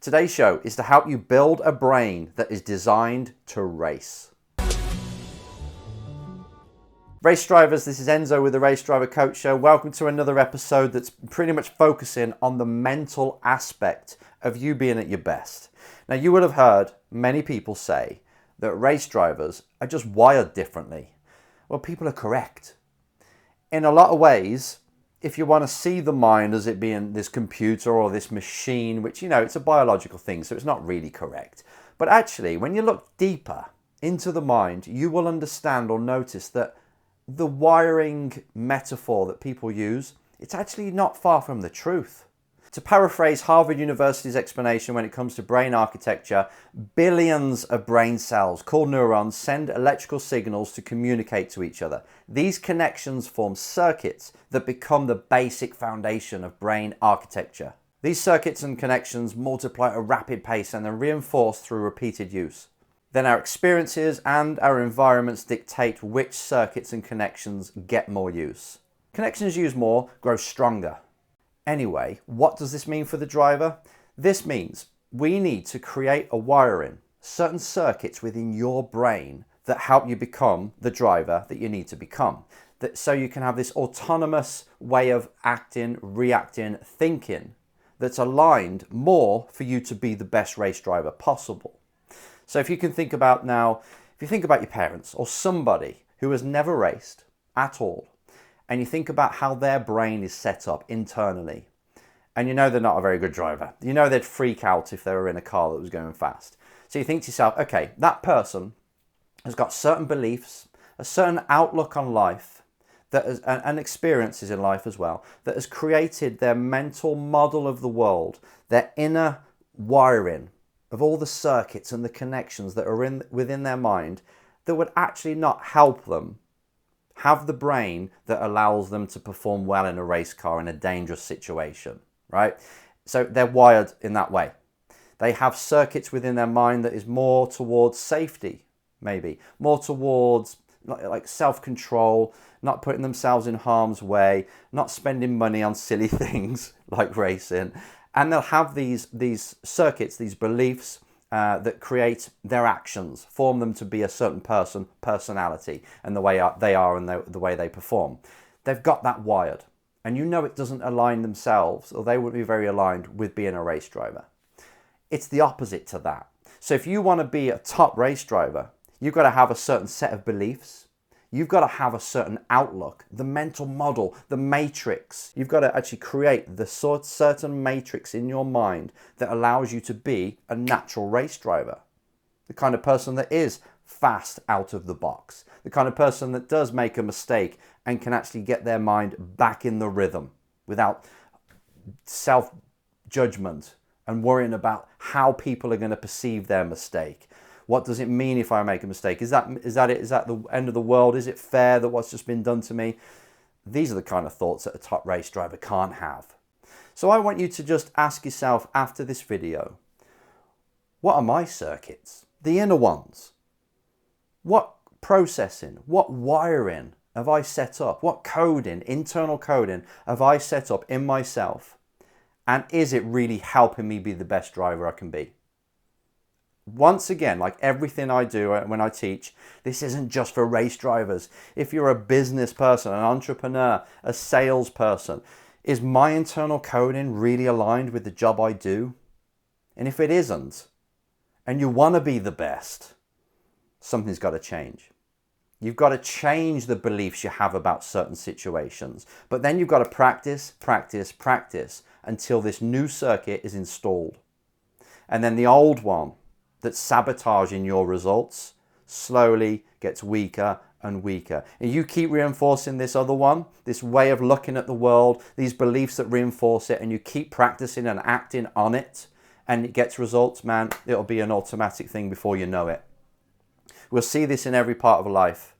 Today's show is to help you build a brain that is designed to race. Race drivers, this is Enzo with the Race Driver Coach Show. Welcome to another episode that's pretty much focusing on the mental aspect of you being at your best. Now, you would have heard many people say that race drivers are just wired differently. Well, people are correct. In a lot of ways, if you want to see the mind as it being this computer or this machine, which, you know, it's a biological thing, so it's not really correct. But actually, when you look deeper into the mind, you will understand or notice that the wiring metaphor that people use, it's actually not far from the truth. To paraphrase Harvard University's explanation when it comes to brain architecture, billions of brain cells called neurons send electrical signals to communicate to each other. These connections form circuits that become the basic foundation of brain architecture. These circuits and connections multiply at a rapid pace and are reinforced through repeated use. Then our experiences and our environments dictate which circuits and connections get more use. Connections used more grow stronger. Anyway, what does this mean for the driver? This means we need to create a wiring, certain circuits within your brain that help you become the driver that you need to become. So you can have this autonomous way of acting, reacting, thinking that's aligned more for you to be the best race driver possible. So if you can think about now, if you think about your parents or somebody who has never raced at all, and you think about how their brain is set up internally, and you know they're not a very good driver. You know they'd freak out if they were in a car that was going fast. So you think to yourself, okay, that person has got certain beliefs, a certain outlook on life, and experiences in life as well, that has created their mental model of the world, their inner wiring of all the circuits and the connections that are within their mind that would actually not help them have the brain that allows them to perform well in a race car in a dangerous situation, right? So they're wired in that way. They have circuits within their mind that is more towards safety, maybe, more towards like self-control, not putting themselves in harm's way, not spending money on silly things like racing. And they'll have these circuits, these beliefs, that create their actions, form them to be a certain personality, and the way they are and the way they perform. They've got that wired. And you know it doesn't align themselves, or they wouldn't be very aligned with being a race driver. It's the opposite to that. So if you want to be a top race driver, you've got to have a certain set of beliefs. You've got to have a certain outlook, the mental model, the matrix. You've got to actually create the certain matrix in your mind that allows you to be a natural race driver. The kind of person that is fast out of the box. The kind of person that does make a mistake and can actually get their mind back in the rhythm without self-judgment and worrying about how people are going to perceive their mistake. What does it mean if I make a mistake? Is that it? Is that the end of the world? Is it fair that what's just been done to me? These are the kind of thoughts that a top race driver can't have. So I want you to just ask yourself after this video, what are my circuits? The inner ones. What processing, what wiring have I set up? What coding, internal coding have I set up in myself? And is it really helping me be the best driver I can be? Once again, like everything I do when I teach, this isn't just for race drivers. If you're a business person, an entrepreneur, a salesperson, is my internal coding really aligned with the job I do? And if it isn't, and you want to be the best, something's got to change. You've got to change the beliefs you have about certain situations. But then you've got to practice, practice, practice until this new circuit is installed. And then the old one that's sabotaging your results slowly gets weaker and weaker. And you keep reinforcing this other one, this way of looking at the world, these beliefs that reinforce it, and you keep practicing and acting on it, and it gets results, man, it'll be an automatic thing before you know it. We'll see this in every part of life.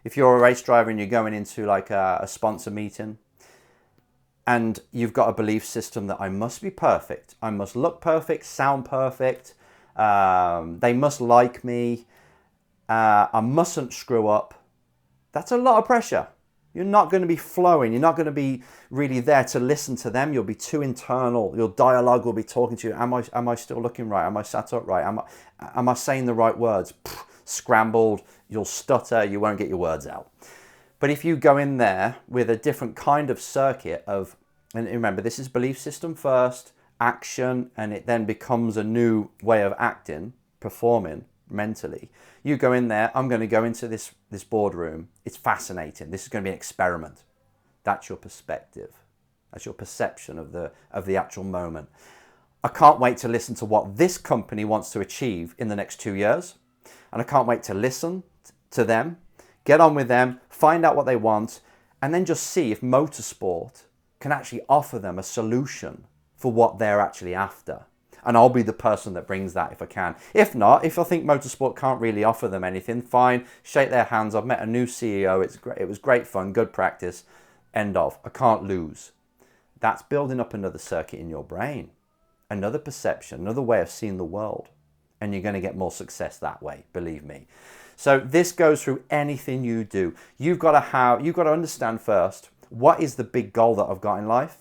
If you're a race driver and you're going into like a sponsor meeting, and you've got a belief system that I must be perfect, I must look perfect, sound perfect, they must like me, I mustn't screw up. That's a lot of pressure. You're not going to be flowing. You're not going to be really there to listen to them. You'll be too internal. Your dialogue will be talking to you. Am I still looking right? Am I sat up right? Am I saying the right words? Scrambled. You'll stutter. You won't get your words out. But if you go in there with a different kind of circuit of, and remember, this is belief system first, action, and it then becomes a new way of acting, performing mentally. You go in there, I'm going to go into this boardroom. It's fascinating. This is going to be an experiment. That's your perspective. That's your perception of the actual moment. I can't wait to listen to what this company wants to achieve in the next 2 years. And I can't wait to listen to them, get on with them, find out what they want, and then just see if motorsport can actually offer them a solution for what they're actually after. And I'll be the person that brings that if I can. If not, if I think motorsport can't really offer them anything, fine, shake their hands. I've met a new CEO. It's great. It was great fun, good practice. End of. I can't lose. That's building up another circuit in your brain, another perception, another way of seeing the world. And you're going to get more success that way, believe me. So this goes through anything you do. You've got to understand first, what is the big goal that I've got in life?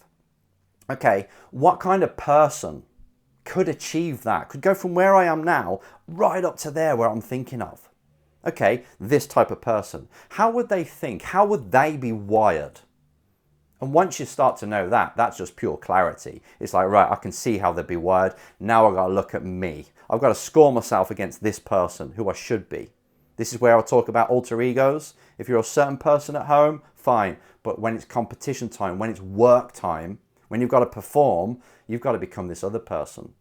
Okay, what kind of person could achieve that, could go from where I am now right up to there where I'm thinking of? Okay, this type of person. How would they think? How would they be wired? And once you start to know that, that's just pure clarity. It's like, right, I can see how they'd be wired. Now I've got to look at me. I've got to score myself against this person who I should be. This is where I'll talk about alter egos. If you're a certain person at home, fine. But when it's competition time, when it's work time, when you've got to perform, you've got to become this other person.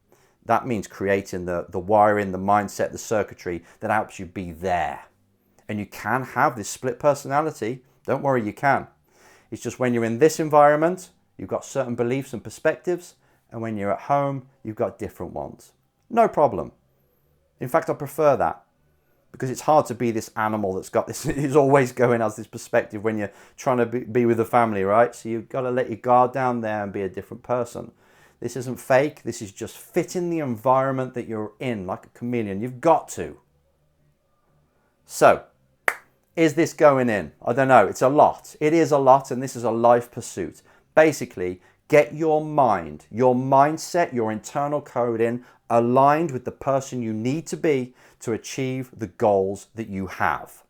That means creating the wiring, the mindset, the circuitry that helps you be there. And you can have this split personality. Don't worry, you can. It's just when you're in this environment, you've got certain beliefs and perspectives. And when you're at home, you've got different ones. No problem. In fact, I prefer that. Because it's hard to be this animal that's got this, is always going as this perspective when you're trying to be with the family, right? So you've got to let your guard down there and be a different person. This isn't fake. This is just fitting the environment that you're in like a chameleon. You've got to. So, is this going in? I don't know. It's a lot. It is a lot, and this is a life pursuit. Basically, get your mind, your mindset, your internal code in, aligned with the person you need to be to achieve the goals that you have.